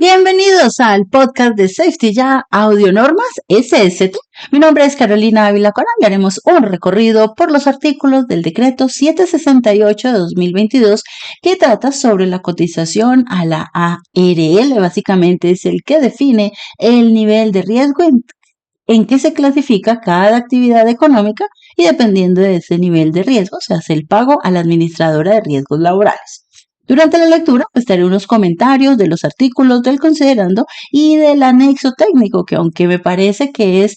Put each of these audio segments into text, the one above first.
Bienvenidos al podcast de Safety Ya Audio Normas SST. Mi nombre es Carolina Ávila Corán y haremos un recorrido por los artículos del decreto 768 de 2022 que trata sobre la cotización a la ARL. Básicamente es el que define el nivel de riesgo en que se clasifica cada actividad económica y dependiendo de ese nivel de riesgo se hace el pago a la administradora de riesgos laborales. Durante la lectura, pues daré unos comentarios de los artículos del considerando y del anexo técnico, que aunque me parece que es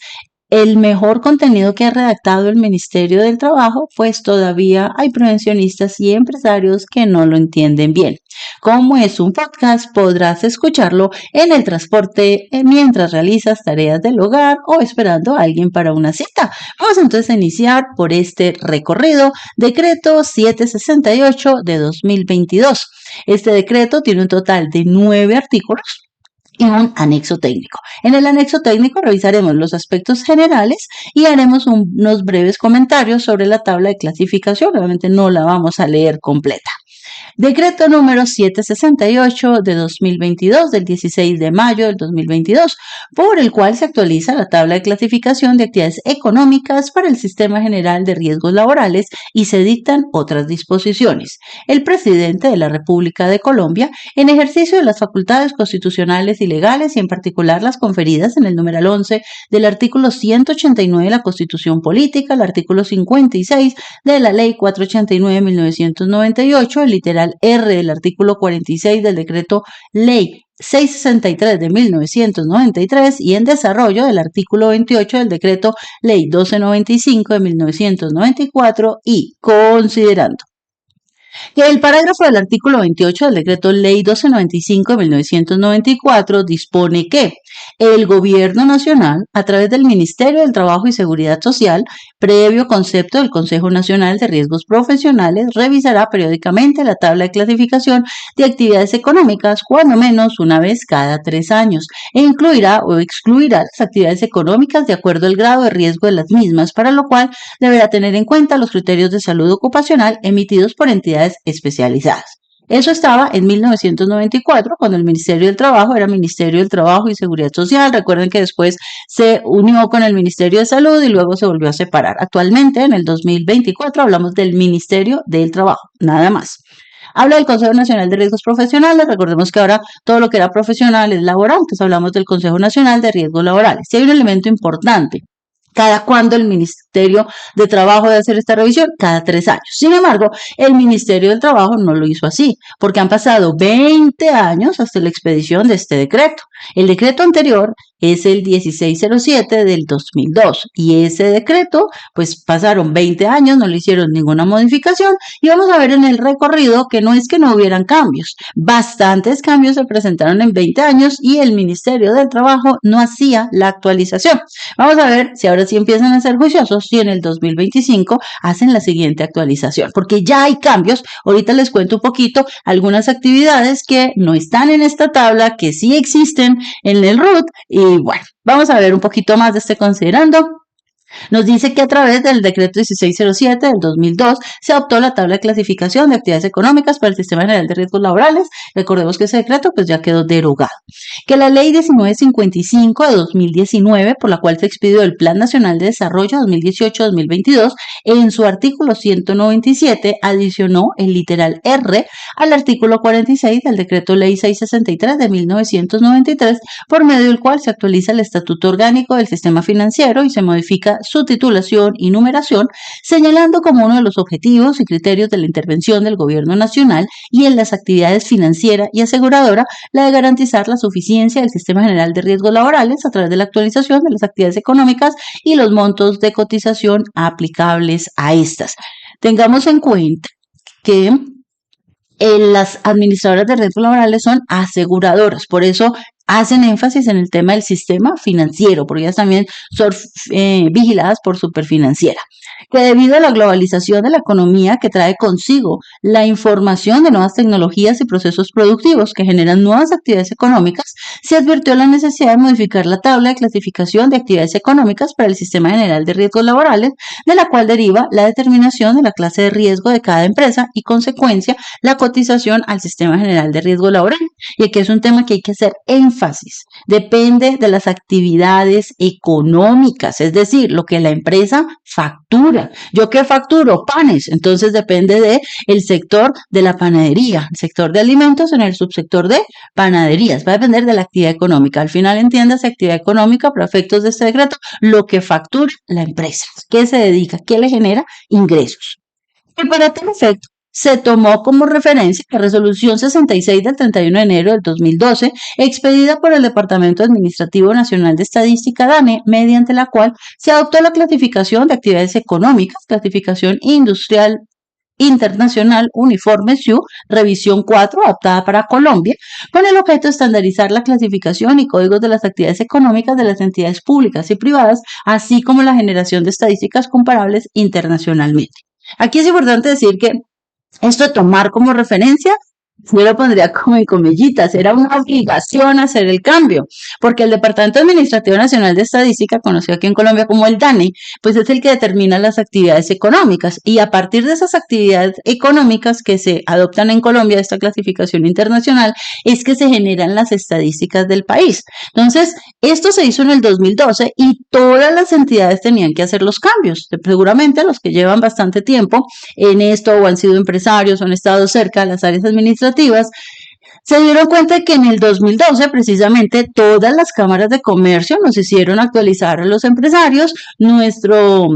el mejor contenido que ha redactado el Ministerio del Trabajo, pues todavía hay prevencionistas y empresarios que no lo entienden bien. Como es un podcast, podrás escucharlo en el transporte mientras realizas tareas del hogar o esperando a alguien para una cita. Vamos entonces a iniciar por este recorrido, decreto 768 de 2022. Este decreto tiene un total de 9 artículos y un anexo técnico. En el anexo técnico revisaremos los aspectos generales y haremos unos breves comentarios sobre la tabla de clasificación. Obviamente no la vamos a leer completa. Decreto número 768 de 2022, del 16 de mayo del 2022, por el cual se actualiza la tabla de clasificación de actividades económicas para el Sistema General de Riesgos Laborales y se dictan otras disposiciones. El presidente de la República de Colombia, en ejercicio de las facultades constitucionales y legales y en particular las conferidas en el numeral 11 del artículo 189 de la Constitución Política, el artículo 56 de la Ley 489 de 1998, el literal R del artículo 46 del decreto Ley 663 de 1993 y en desarrollo del artículo 28 del decreto Ley 1295 de 1994 y considerando que el parágrafo del artículo 28 del decreto Ley 1295 de 1994 dispone que el Gobierno Nacional, a través del Ministerio del Trabajo y Seguridad Social, previo concepto del Consejo Nacional de Riesgos Profesionales, revisará periódicamente la tabla de clasificación de actividades económicas, cuando menos una vez cada 3 años, e incluirá o excluirá las actividades económicas de acuerdo al grado de riesgo de las mismas, para lo cual deberá tener en cuenta los criterios de salud ocupacional emitidos por entidades especializadas. Eso estaba en 1994, cuando el Ministerio del Trabajo era Ministerio del Trabajo y Seguridad Social. Recuerden que después se unió con el Ministerio de Salud y luego se volvió a separar. Actualmente, en el 2024, hablamos del Ministerio del Trabajo, nada más. Habla del Consejo Nacional de Riesgos Profesionales. Recordemos que ahora todo lo que era profesional es laboral, entonces hablamos del Consejo Nacional de Riesgos Laborales. Y hay un elemento importante. ¿Cada cuándo el Ministerio de Trabajo debe hacer esta revisión? Cada 3 años. Sin embargo, el Ministerio del Trabajo no lo hizo así, porque han pasado 20 años hasta la expedición de este decreto. El decreto anterior es el 1607 del 2002 y ese decreto, pues pasaron 20 años, no le hicieron ninguna modificación y vamos a ver en el recorrido que no es que no hubieran cambios. Bastantes cambios se presentaron en 20 años y el Ministerio del Trabajo no hacía la actualización. Vamos a ver si ahora sí empiezan a ser juiciosos y en el 2025 hacen la siguiente actualización, porque ya hay cambios. Ahorita les cuento un poquito algunas actividades que no están en esta tabla, que sí existen en el RUT y bueno, vamos a ver un poquito más de este considerando. Nos dice que a través del decreto 1607 del 2002 se adoptó la tabla de clasificación de actividades económicas para el Sistema General de Riesgos Laborales. Recordemos que ese decreto pues ya quedó derogado. Que la Ley 1955 de 2019, por la cual se expidió el Plan Nacional de Desarrollo 2018-2022, en su artículo 197 adicionó el literal R al artículo 46 del decreto Ley 663 de 1993, por medio del cual se actualiza el Estatuto Orgánico del Sistema Financiero y se modifica su titulación y numeración, señalando como uno de los objetivos y criterios de la intervención del Gobierno Nacional y en las actividades financiera y aseguradora la de garantizar la suficiencia del Sistema General de Riesgos Laborales a través de la actualización de las actividades económicas y los montos de cotización aplicables a estas. Tengamos en cuenta que las administradoras de riesgos laborales son aseguradoras, por eso hacen énfasis en el tema del sistema financiero, porque ellas también son vigiladas por Superfinanciera, que debido a la globalización de la economía que trae consigo la información de nuevas tecnologías y procesos productivos que generan nuevas actividades económicas, se advirtió la necesidad de modificar la tabla de clasificación de actividades económicas para el Sistema General de Riesgos Laborales, de la cual deriva la determinación de la clase de riesgo de cada empresa y, consecuencia, la cotización al Sistema General de Riesgos Laborales. Y aquí es un tema que hay que hacer énfasis. Depende de las actividades económicas, es decir, lo que la empresa factura. ¿Yo qué facturo? Panes. Entonces depende de el sector de la panadería, el sector de alimentos en el subsector de panaderías. Va a depender de la actividad económica. Al final entiéndase actividad económica para efectos de este decreto, lo que factura la empresa. ¿Qué se dedica? ¿Qué le genera ingresos? Y para tal efecto, se tomó como referencia la resolución 66 del 31 de enero del 2012, expedida por el Departamento Administrativo Nacional de Estadística, DANE, mediante la cual se adoptó la clasificación de actividades económicas, clasificación industrial internacional uniforme SIU, revisión 4, adaptada para Colombia, con el objeto de estandarizar la clasificación y códigos de las actividades económicas de las entidades públicas y privadas, así como la generación de estadísticas comparables internacionalmente. Aquí es importante decir que esto de tomar como referencia, yo lo pondría como en comillitas, era una obligación hacer el cambio, porque el Departamento Administrativo Nacional de Estadística, conocido aquí en Colombia como el DANE, pues es el que determina las actividades económicas, y a partir de esas actividades económicas que se adoptan en Colombia, esta clasificación internacional, es que se generan las estadísticas del país. Entonces, esto se hizo en el 2012 y todas las entidades tenían que hacer los cambios. Seguramente los que llevan bastante tiempo en esto o han sido empresarios o han estado cerca de las áreas administrativas, se dieron cuenta de que en el 2012 precisamente todas las cámaras de comercio nos hicieron actualizar a los empresarios nuestro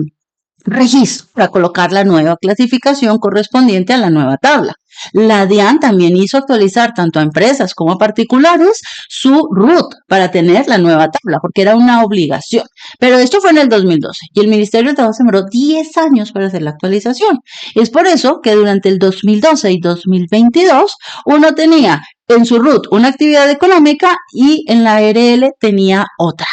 registro para colocar la nueva clasificación correspondiente a la nueva tabla. La DIAN también hizo actualizar tanto a empresas como a particulares su RUT para tener la nueva tabla, porque era una obligación. Pero esto fue en el 2012 y el Ministerio de Trabajo se demoró 10 años para hacer la actualización. Es por eso que durante el 2012 y 2022 uno tenía en su RUT una actividad económica y en la ARL tenía otra,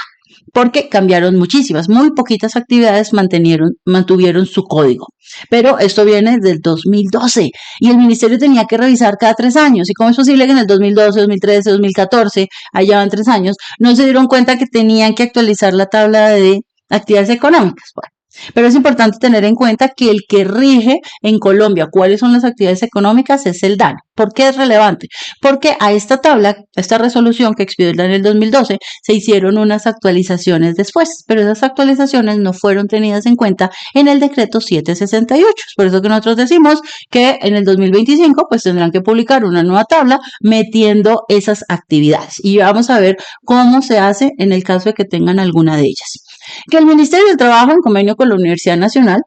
porque cambiaron muchísimas, muy poquitas actividades mantuvieron su código. Pero esto viene del 2012 y el ministerio tenía que revisar cada 3 años. ¿Y cómo es posible que en el 2012, 2013, 2014, allá van 3 años, no se dieron cuenta que tenían que actualizar la tabla de actividades económicas? Bueno, pero es importante tener en cuenta que el que rige en Colombia cuáles son las actividades económicas es el DANE. ¿Por qué es relevante? Porque a esta tabla, a esta resolución que expidió el DANE en el 2012, se hicieron unas actualizaciones después, pero esas actualizaciones no fueron tenidas en cuenta en el decreto 768. Es por eso que nosotros decimos que en el 2025 pues tendrán que publicar una nueva tabla metiendo esas actividades. Y vamos a ver cómo se hace en el caso de que tengan alguna de ellas. Que el Ministerio del Trabajo, en convenio con la Universidad Nacional,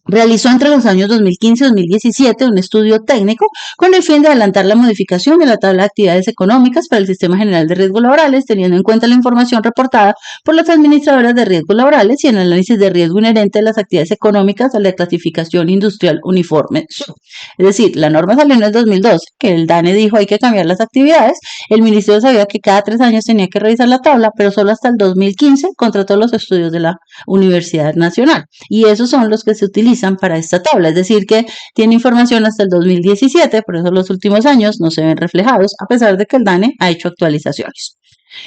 realizó entre los años 2015 y 2017 un estudio técnico con el fin de adelantar la modificación de la tabla de actividades económicas para el Sistema General de Riesgos Laborales, teniendo en cuenta la información reportada por las administradoras de riesgos laborales y el análisis de riesgo inherente de las actividades económicas a la clasificación industrial uniforme. Es decir, la norma salió en el 2012, que el DANE dijo hay que cambiar las actividades. El ministerio sabía que cada 3 años tenía que revisar la tabla, pero solo hasta el 2015 contrató los estudios de la Universidad Nacional. Y esos son los que se utilizan para esta tabla, es decir que tiene información hasta el 2017, por eso los últimos años no se ven reflejados, a pesar de que el DANE ha hecho actualizaciones.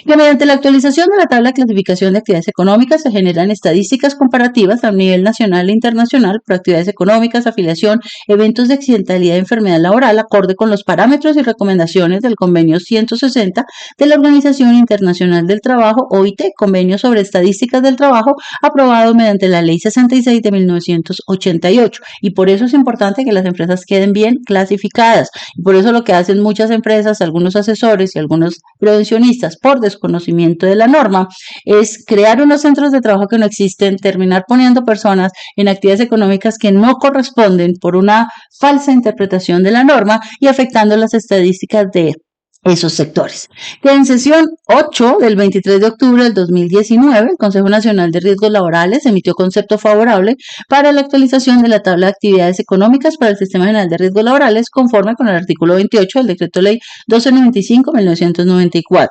Que mediante la actualización de la tabla de clasificación de actividades económicas se generan estadísticas comparativas a nivel nacional e internacional por actividades económicas, afiliación, eventos de accidentalidad y enfermedad laboral, acorde con los parámetros y recomendaciones del convenio 160 de la Organización Internacional del Trabajo, OIT, convenio sobre estadísticas del trabajo, aprobado mediante la Ley 66 de 1988. Y por eso es importante que las empresas queden bien clasificadas. Y por eso lo que hacen muchas empresas, algunos asesores y algunos prevencionistas, por desconocimiento de la norma, es crear unos centros de trabajo que no existen, terminar poniendo personas en actividades económicas que no corresponden por una falsa interpretación de la norma y afectando las estadísticas de esos sectores. Que en sesión 8 del 23 de octubre del 2019, el Consejo Nacional de Riesgos Laborales emitió concepto favorable para la actualización de la tabla de actividades económicas para el Sistema General de Riesgos Laborales conforme con el artículo 28 del Decreto Ley 1295/1994.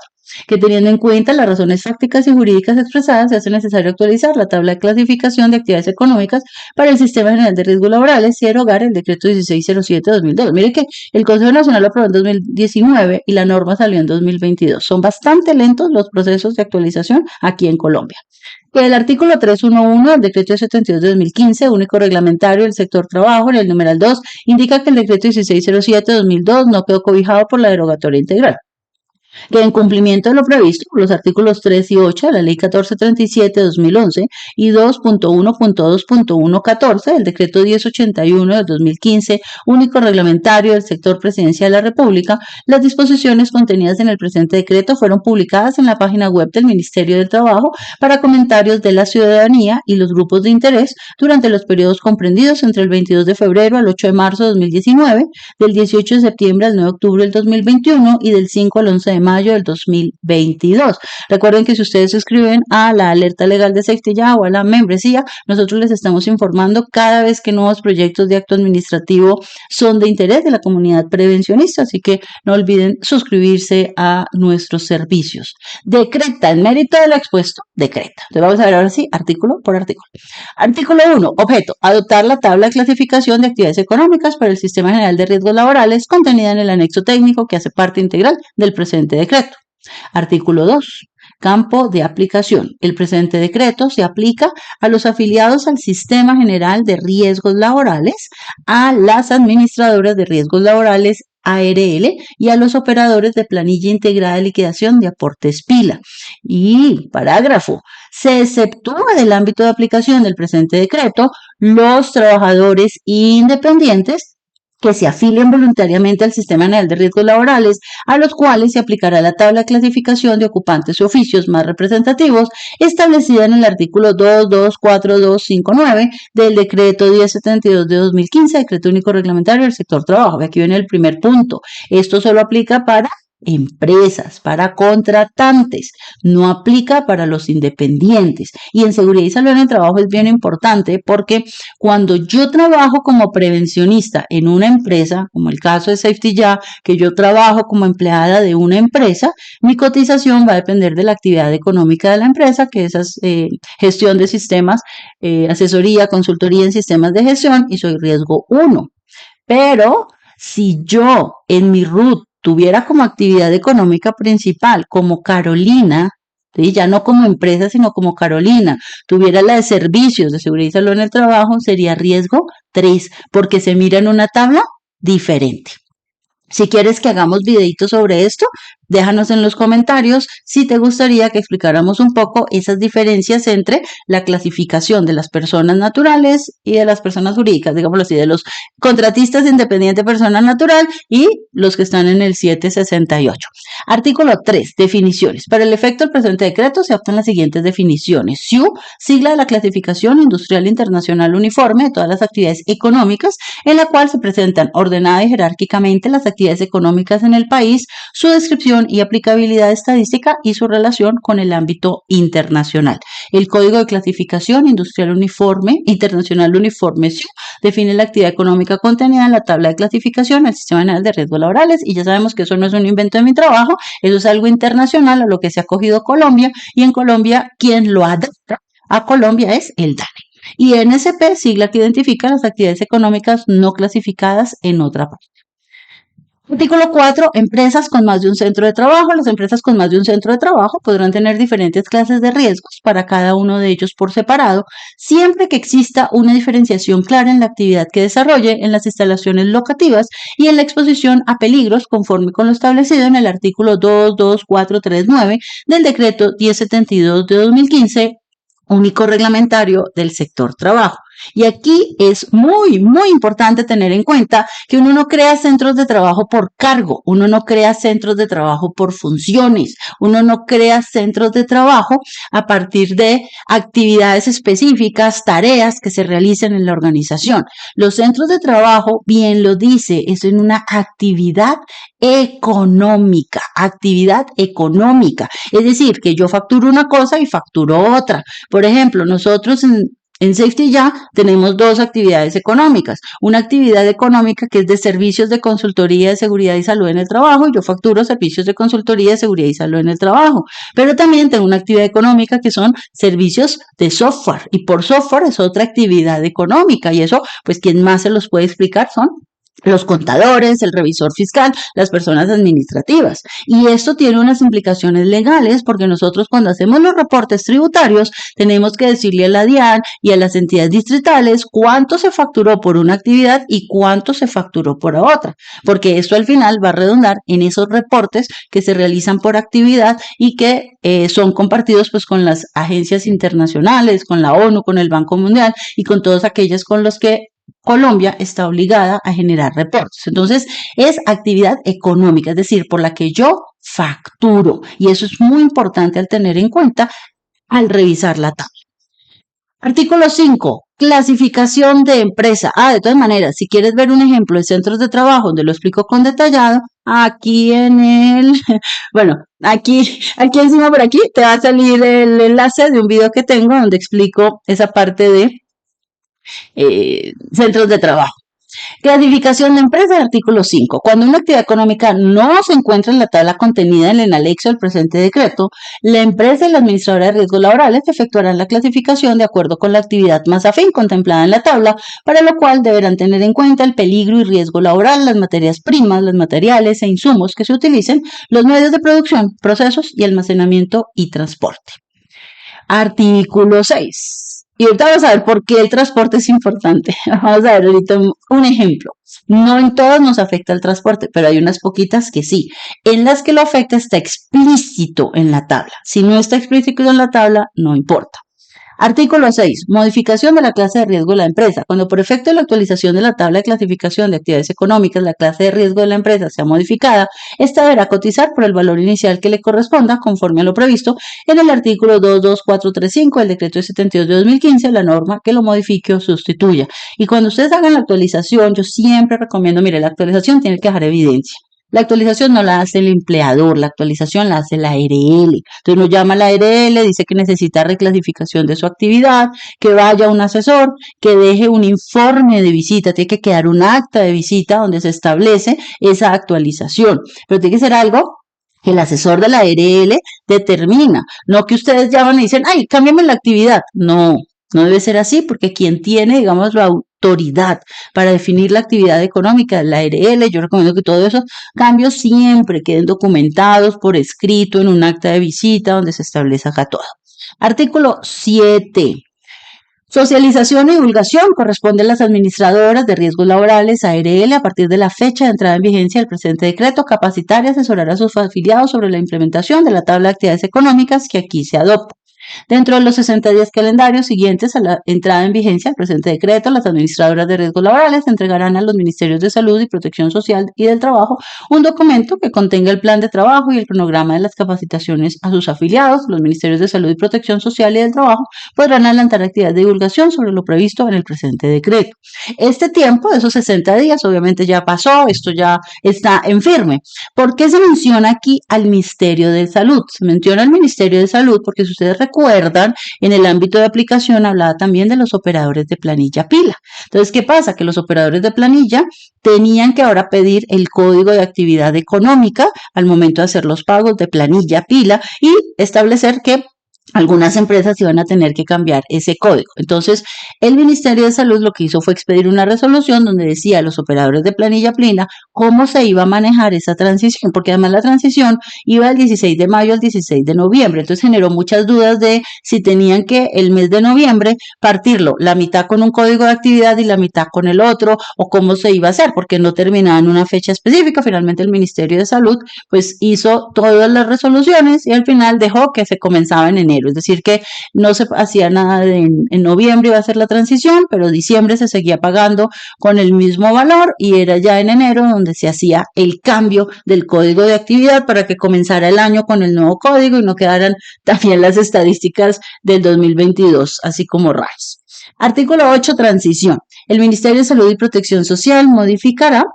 que teniendo en cuenta las razones fácticas y jurídicas expresadas, se hace necesario actualizar la tabla de clasificación de actividades económicas para el Sistema General de Riesgos Laborales y derogar el decreto 1607/2002. Mire que el Consejo Nacional lo aprobó en 2019 y la norma salió en 2022. Son bastante lentos los procesos de actualización aquí en Colombia. El artículo 311 del decreto 72/2015, único reglamentario del sector trabajo, en el numeral 2, indica que el decreto 1607/2002 no quedó cobijado por la derogatoria integral, que en cumplimiento de lo previsto por los artículos 3 y 8 de la Ley 1437/2011 y 2.1.2.114 del Decreto 1081/2015, único reglamentario del sector presidencial de la República, las disposiciones contenidas en el presente decreto fueron publicadas en la página web del Ministerio del Trabajo para comentarios de la ciudadanía y los grupos de interés durante los periodos comprendidos entre el 22 de febrero al 8 de marzo de 2019, del 18 de septiembre al 9 de octubre del 2021 y del 5 al 11 de mayo del 2022. Recuerden que si ustedes se suscriben a la alerta legal de Safety Ya o a la membresía, nosotros les estamos informando cada vez que nuevos proyectos de acto administrativo son de interés de la comunidad prevencionista, así que no olviden suscribirse a nuestros servicios. Decreta, en mérito de lo expuesto, decreta. Entonces vamos a ver ahora sí, artículo por artículo. Artículo 1. Objeto. Adoptar la tabla de clasificación de actividades económicas para el Sistema General de Riesgos Laborales contenida en el anexo técnico que hace parte integral del presente decreto. Artículo 2. Campo de aplicación. El presente decreto se aplica a los afiliados al Sistema General de Riesgos Laborales, a las administradoras de riesgos laborales ARL y a los operadores de planilla integrada de liquidación de aportes PILA. Y parágrafo. Se exceptúa del ámbito de aplicación del presente decreto los trabajadores independientes que se afilien voluntariamente al Sistema General de Riesgos Laborales, a los cuales se aplicará la tabla de clasificación de ocupantes y oficios más representativos establecida en el artículo 224259 del decreto 1072/2015, decreto único reglamentario del sector trabajo. Aquí viene el primer punto. Esto solo aplica para empresas, para contratantes, no aplica para los independientes. Y en seguridad y salud en el trabajo es bien importante porque cuando yo trabajo como prevencionista en una empresa, como el caso de Safety Ya, que yo trabajo como empleada de una empresa, mi cotización va a depender de la actividad económica de la empresa, que es gestión de sistemas, asesoría, consultoría en sistemas de gestión, y soy riesgo 1. Pero si yo en mi RUT tuviera como actividad económica principal, como Carolina, ¿sí? Ya no como empresa, sino como Carolina, tuviera la de servicios de seguridad y salud en el trabajo, sería riesgo 3, porque se mira en una tabla diferente. Si quieres que hagamos videitos sobre esto, déjanos en los comentarios si te gustaría que explicáramos un poco esas diferencias entre la clasificación de las personas naturales y de las personas jurídicas, digámoslo así, de los contratistas independiente persona natural y los que están en el 768. Artículo 3. Definiciones. Para el efecto del presente decreto se optan las siguientes definiciones. SIU, sigla de la Clasificación Industrial Internacional Uniforme de todas las actividades económicas, en la cual se presentan ordenada y jerárquicamente las actividades económicas en el país, su descripción y aplicabilidad estadística y su relación con el ámbito internacional. El Código de Clasificación Industrial Uniforme, Internacional Uniforme SIU, define la actividad económica contenida en la tabla de clasificación del Sistema General de Riesgos Laborales, y ya sabemos que eso no es un invento de mi trabajo, eso es algo internacional a lo que se ha acogido Colombia, y en Colombia quien lo adapta a Colombia es el DANE. Y NSP, sigla que identifica las actividades económicas no clasificadas en otra parte. Artículo 4. Empresas con más de un centro de trabajo. Las empresas con más de un centro de trabajo podrán tener diferentes clases de riesgos para cada uno de ellos por separado, siempre que exista una diferenciación clara en la actividad que desarrolle, en las instalaciones locativas y en la exposición a peligros, conforme con lo establecido en el artículo 22439 del decreto 1072/2015, único reglamentario del sector trabajo. Y aquí es muy, muy importante tener en cuenta que uno no crea centros de trabajo por cargo, uno no crea centros de trabajo por funciones, uno no crea centros de trabajo a partir de actividades específicas, tareas que se realicen en la organización. Los centros de trabajo, bien lo dice, es en una actividad económica, es decir, que yo facturo una cosa y facturo otra. Por ejemplo, nosotros En Safety Ya tenemos dos actividades económicas. Una actividad económica que es de servicios de consultoría de seguridad y salud en el trabajo, y yo facturo servicios de consultoría de seguridad y salud en el trabajo. Pero también tengo una actividad económica que son servicios de software, y por software es otra actividad económica, y eso, pues, quien más se los puede explicar son los contadores, el revisor fiscal, las personas administrativas. Y esto tiene unas implicaciones legales porque nosotros cuando hacemos los reportes tributarios tenemos que decirle a la DIAN y a las entidades distritales cuánto se facturó por una actividad y cuánto se facturó por otra, porque esto al final va a redundar en esos reportes que se realizan por actividad y que son compartidos pues con las agencias internacionales, con la ONU, con el Banco Mundial y con todas aquellas con las que Colombia está obligada a generar reportes. Entonces, es actividad económica, es decir, por la que yo facturo. Y eso es muy importante al tener en cuenta al revisar la tabla. Artículo 5. Clasificación de empresa. De todas maneras, si quieres ver un ejemplo de centros de trabajo donde lo explico con detallado, aquí en el, bueno, aquí encima por aquí te va a salir el enlace de un video que tengo donde explico esa parte de centros de trabajo. Clasificación de empresa, artículo 5. Cuando una actividad económica no se encuentra en la tabla contenida en el anexo del presente decreto, la empresa y la administradora de riesgos laborales efectuarán la clasificación de acuerdo con la actividad más afín contemplada en la tabla, para lo cual deberán tener en cuenta el peligro y riesgo laboral, las materias primas, los materiales e insumos que se utilicen, los medios de producción, procesos y almacenamiento y transporte. Artículo 6. Y ahorita vamos a ver por qué el transporte es importante. Vamos a ver ahorita un ejemplo. No en todas nos afecta el transporte, pero hay unas poquitas que sí. En las que lo afecta está explícito en la tabla. Si no está explícito en la tabla, no importa. Artículo 6. Modificación de la clase de riesgo de la empresa. Cuando por efecto de la actualización de la tabla de clasificación de actividades económicas la clase de riesgo de la empresa sea modificada, ésta deberá cotizar por el valor inicial que le corresponda conforme a lo previsto en el artículo 22435 del decreto de 72 de 2015, la norma que lo modifique o sustituya. Y cuando ustedes hagan la actualización, yo siempre recomiendo, mire, la actualización tiene que dejar evidencia. La actualización no la hace el empleador, la actualización la hace la ARL. Entonces uno llama a la ARL, dice que necesita reclasificación de su actividad, que vaya a un asesor, que deje un informe de visita, tiene que quedar un acta de visita donde se establece esa actualización. Pero tiene que ser algo que el asesor de la ARL determina, no que ustedes llaman y dicen, ay, cámbiame la actividad. No, no debe ser así, porque quien tiene, digamos, la autoridad para definir la actividad económica de la ARL, yo recomiendo que todos esos cambios siempre queden documentados por escrito en un acta de visita donde se establezca acá todo. Artículo 7. Socialización y divulgación corresponde a las administradoras de riesgos laborales, ARL, a partir de la fecha de entrada en vigencia del presente decreto, capacitar y asesorar a sus afiliados sobre la implementación de la tabla de actividades económicas que aquí se adopta. Dentro de los 60 días calendarios siguientes a la entrada en vigencia del presente decreto, las administradoras de riesgos laborales entregarán a los Ministerios de Salud y Protección Social y del Trabajo un documento que contenga el plan de trabajo y el cronograma de las capacitaciones a sus afiliados. Los Ministerios de Salud y Protección Social y del Trabajo podrán adelantar actividades de divulgación sobre lo previsto en el presente decreto. Este tiempo de esos 60 días obviamente ya pasó, esto ya está en firme. ¿Por qué se menciona aquí al Ministerio de Salud? Se menciona al Ministerio de Salud porque si ustedes recuerdan, en el ámbito de aplicación hablaba también de los operadores de planilla pila. Entonces, ¿qué pasa? Que los operadores de planilla tenían que ahora pedir el código de actividad económica al momento de hacer los pagos de planilla pila y establecer que algunas empresas iban a tener que cambiar ese código. Entonces, el Ministerio de Salud lo que hizo fue expedir una resolución donde decía a los operadores de planilla plina cómo se iba a manejar esa transición, porque además la transición iba del 16 de mayo al 16 de noviembre. Entonces, generó muchas dudas de si tenían que el mes de noviembre partirlo, la mitad con un código de actividad y la mitad con el otro, o cómo se iba a hacer, porque no terminaba en una fecha específica. Finalmente, el Ministerio de Salud pues hizo todas las resoluciones y al final dejó que se comenzaba en enero. Es decir, que no se hacía nada en noviembre, iba a ser la transición, pero diciembre se seguía pagando con el mismo valor y era ya en enero donde se hacía el cambio del código de actividad para que comenzara el año con el nuevo código y no quedaran también las estadísticas del 2022, así como raras. Artículo 8, transición. El Ministerio de Salud y Protección Social modificará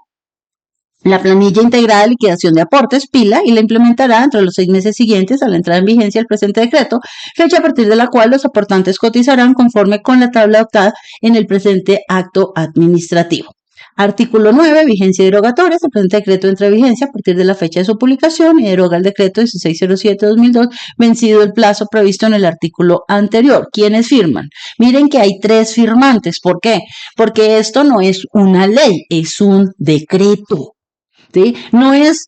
la planilla integrada de liquidación de aportes, PILA, y la implementará entre los 6 meses siguientes a la entrada en vigencia del presente decreto, fecha a partir de la cual los aportantes cotizarán conforme con la tabla adoptada en el presente acto administrativo. Artículo 9. Vigencia derogatoria. El presente decreto entra en vigencia a partir de la fecha de su publicación y deroga el decreto 1607-2002, vencido el plazo previsto en el artículo anterior. ¿Quiénes firman? Miren que hay 3 firmantes. ¿Por qué? Porque esto no es una ley, es un decreto. ¿Sí? No es,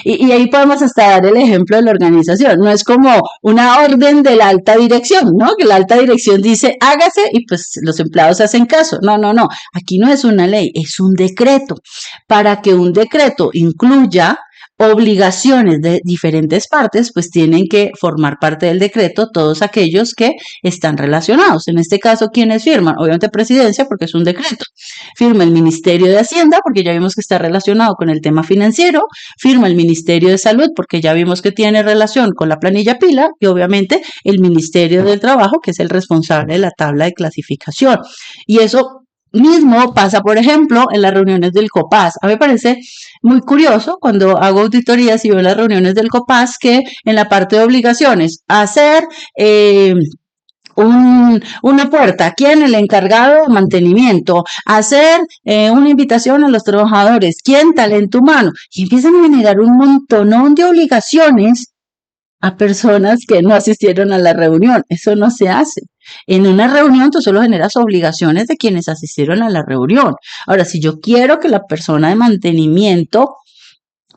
y ahí podemos hasta dar el ejemplo de la organización, no es como una orden de la alta dirección, ¿no? Que la alta dirección dice hágase y pues los empleados hacen caso. No, no, no, aquí no es una ley, es un decreto. Para que un decreto incluya obligaciones de diferentes partes, pues tienen que formar parte del decreto todos aquellos que están relacionados. En este caso, ¿quiénes firman? Obviamente Presidencia, porque es un decreto. Firma el Ministerio de Hacienda, porque ya vimos que está relacionado con el tema financiero. Firma el Ministerio de Salud, porque ya vimos que tiene relación con la planilla PILA. Y obviamente el Ministerio del Trabajo, que es el responsable de la tabla de clasificación. Y eso mismo pasa, por ejemplo, en las reuniones del COPAS. A mí me parece muy curioso cuando hago auditorías y veo las reuniones del COPAS que en la parte de obligaciones, hacer una puerta, ¿quién? El encargado de mantenimiento, hacer una invitación a los trabajadores, ¿quién? Talento humano. Y empiezan a generar un montonón de obligaciones a personas que no asistieron a la reunión. Eso no se hace. En una reunión tú solo generas obligaciones de quienes asistieron a la reunión. Ahora, si yo quiero que la persona de mantenimiento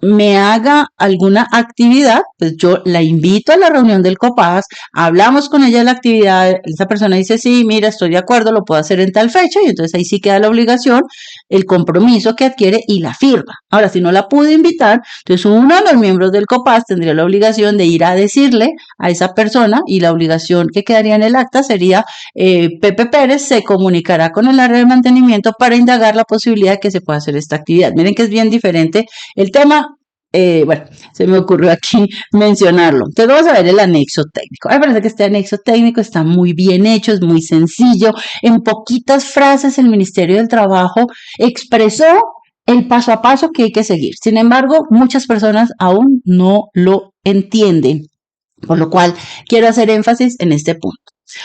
me haga alguna actividad, pues yo la invito a la reunión del COPAS, hablamos con ella de la actividad, esa persona dice, sí, mira, estoy de acuerdo, lo puedo hacer en tal fecha, y entonces ahí sí queda la obligación, el compromiso que adquiere y la firma. Ahora, si no la pude invitar, entonces uno de los miembros del COPAS tendría la obligación de ir a decirle a esa persona, y la obligación que quedaría en el acta sería, Pepe Pérez se comunicará con el área de mantenimiento para indagar la posibilidad de que se pueda hacer esta actividad. Miren que es bien diferente el tema. Bueno, se me ocurrió aquí mencionarlo. Entonces vamos a ver el anexo técnico. Me parece que este anexo técnico está muy bien hecho, es muy sencillo. En poquitas frases el Ministerio del Trabajo expresó el paso a paso que hay que seguir. Sin embargo, muchas personas aún no lo entienden, por lo cual quiero hacer énfasis en este punto.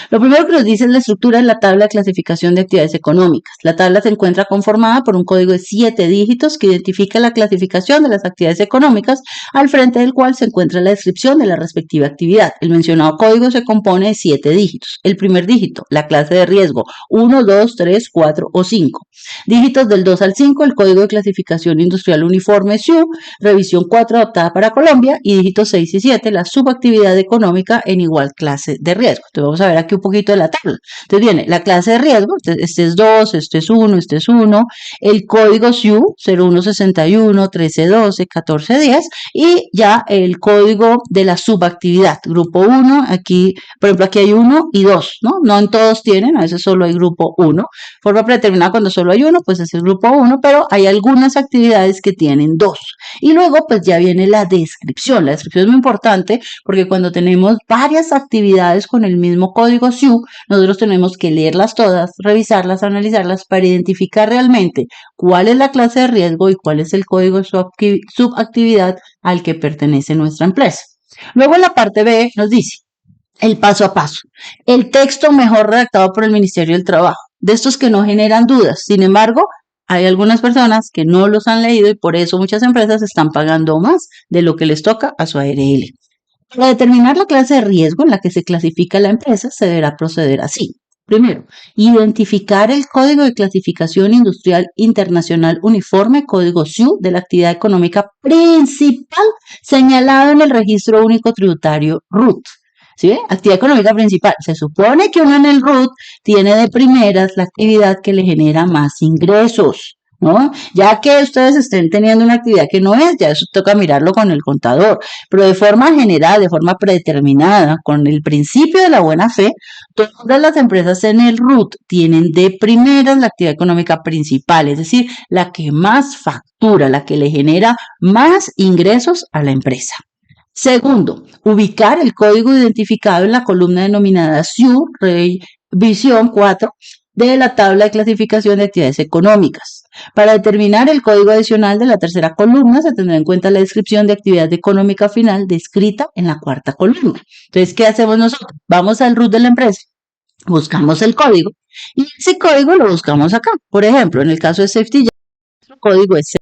Lo primero que nos dice es la estructura de la tabla de clasificación de actividades económicas. La tabla se encuentra conformada por un código de 7 dígitos que identifica la clasificación de las actividades económicas, al frente del cual se encuentra la descripción de la respectiva actividad. El mencionado código se compone de 7 dígitos. El primer dígito, la clase de riesgo, 1, 2, 3, 4 o 5. Dígitos del 2 al 5, el código de clasificación industrial uniforme SIU, revisión 4 adaptada para Colombia, y dígitos 6 y 7, la subactividad económica en igual clase de riesgo. Entonces vamos a ver aquí un poquito de la tabla. Entonces viene la clase de riesgo, este es 2, este es 1, este es 1, el código SIU 0161, 1312, 1410 y ya el código de la subactividad, grupo 1, aquí, por ejemplo, aquí hay 1 y 2, ¿no? No en todos tienen, a veces solo hay grupo 1. Forma predeterminada cuando solo hay 1, pues es el grupo 1, pero hay algunas actividades que tienen 2. Y luego, pues ya viene la descripción. La descripción es muy importante porque cuando tenemos varias actividades con el mismo código SIU, nosotros tenemos que leerlas todas, revisarlas, analizarlas para identificar realmente cuál es la clase de riesgo y cuál es el código de subactividad al que pertenece nuestra empresa. Luego en la parte B nos dice el paso a paso, el texto mejor redactado por el Ministerio del Trabajo, de estos que no generan dudas. Sin embargo, hay algunas personas que no los han leído y por eso muchas empresas están pagando más de lo que les toca a su ARL. Para determinar la clase de riesgo en la que se clasifica la empresa, se deberá proceder así. Primero, identificar el Código de Clasificación Industrial Internacional Uniforme, código SIU, de la actividad económica principal señalado en el Registro Único Tributario RUT. ¿Sí? Actividad económica principal. Se supone que uno en el RUT tiene de primeras la actividad que le genera más ingresos, ¿no? Ya que ustedes estén teniendo una actividad que no es, ya eso toca mirarlo con el contador, pero de forma general, de forma predeterminada, con el principio de la buena fe, todas las empresas en el RUT tienen de primeras la actividad económica principal, es decir, la que más factura, la que le genera más ingresos a la empresa. Segundo, ubicar el código identificado en la columna denominada SIU, revisión 4, de la tabla de clasificación de actividades económicas. Para determinar el código adicional de la tercera columna, se tendrá en cuenta la descripción de actividad económica final descrita en la cuarta columna. Entonces, ¿qué hacemos nosotros? Vamos al root de la empresa, buscamos el código y ese código lo buscamos acá. Por ejemplo, en el caso de Safety, el código es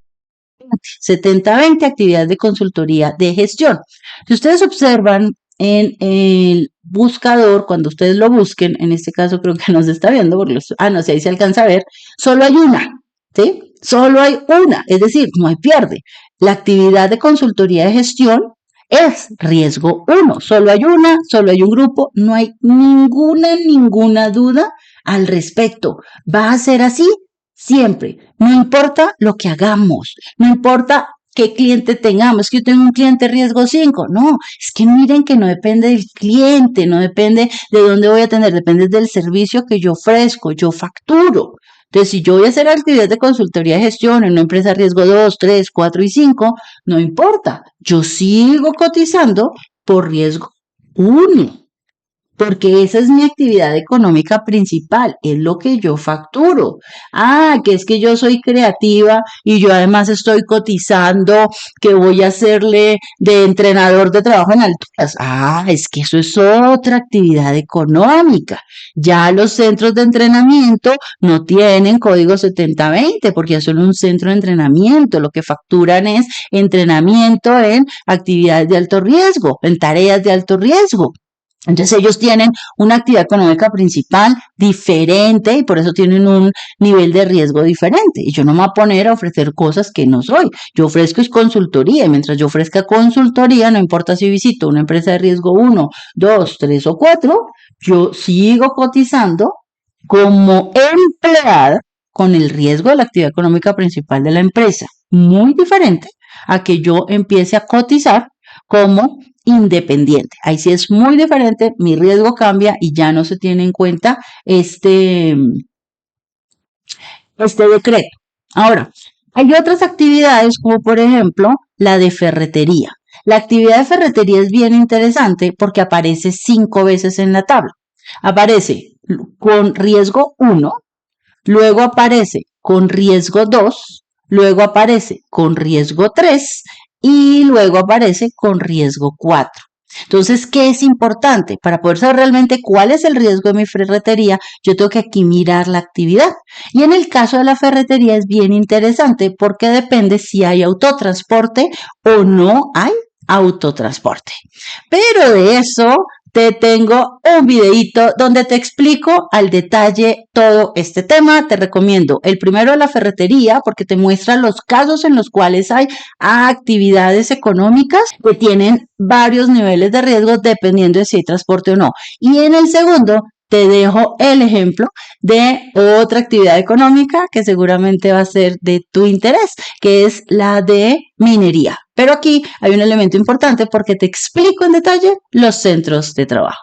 7020, actividad de consultoría de gestión. Si ustedes observan en el buscador, cuando ustedes lo busquen, en este caso creo que no se está viendo, porque no sé, ahí se alcanza a ver, solo hay una, ¿sí? Solo hay una, es decir, no hay pierde. La actividad de consultoría de gestión es riesgo 1, solo hay una, solo hay un grupo, no hay ninguna duda al respecto. Va a ser así siempre, no importa lo que hagamos, no importa qué cliente tengamos, que yo tengo un cliente riesgo 5, no, es que miren que no depende del cliente, no depende de dónde voy a tener, depende del servicio que yo ofrezco, yo facturo. Entonces, si yo voy a hacer actividad de consultoría de gestión en una empresa riesgo 2, 3, 4 y 5, no importa, yo sigo cotizando por riesgo 1 porque esa es mi actividad económica principal, es lo que yo facturo. Ah, que es que yo soy creativa y yo además estoy cotizando que voy a hacerle de entrenador de trabajo en alturas. Ah, es que eso es otra actividad económica. Ya los centros de entrenamiento no tienen código 7020 porque ya son un centro de entrenamiento. Lo que facturan es entrenamiento en actividades de alto riesgo, en tareas de alto riesgo. Entonces ellos tienen una actividad económica principal diferente y por eso tienen un nivel de riesgo diferente. Y yo no me voy a poner a ofrecer cosas que no soy. Yo ofrezco es consultoría y mientras yo ofrezca consultoría, no importa si visito una empresa de riesgo 1, 2, 3 o 4, yo sigo cotizando como empleada con el riesgo de la actividad económica principal de la empresa. Muy diferente a que yo empiece a cotizar como independiente. Ahí sí es muy diferente, mi riesgo cambia y ya no se tiene en cuenta este decreto. Ahora, hay otras actividades como por ejemplo la de ferretería. La actividad de ferretería es bien interesante porque aparece 5 veces en la tabla. Aparece con riesgo 1, luego aparece con riesgo 2, luego aparece con riesgo 3 y luego aparece con riesgo 4. Entonces, ¿qué es importante? Para poder saber realmente cuál es el riesgo de mi ferretería, yo tengo que aquí mirar la actividad. Y en el caso de la ferretería es bien interesante porque depende si hay autotransporte o no hay autotransporte. Pero de eso te tengo un videito donde te explico al detalle todo este tema. Te recomiendo el primero de la ferretería porque te muestra los casos en los cuales hay actividades económicas que tienen varios niveles de riesgo dependiendo de si hay transporte o no. Y en el segundo te dejo el ejemplo de otra actividad económica que seguramente va a ser de tu interés, que es la de minería. Pero aquí hay un elemento importante porque te explico en detalle los centros de trabajo.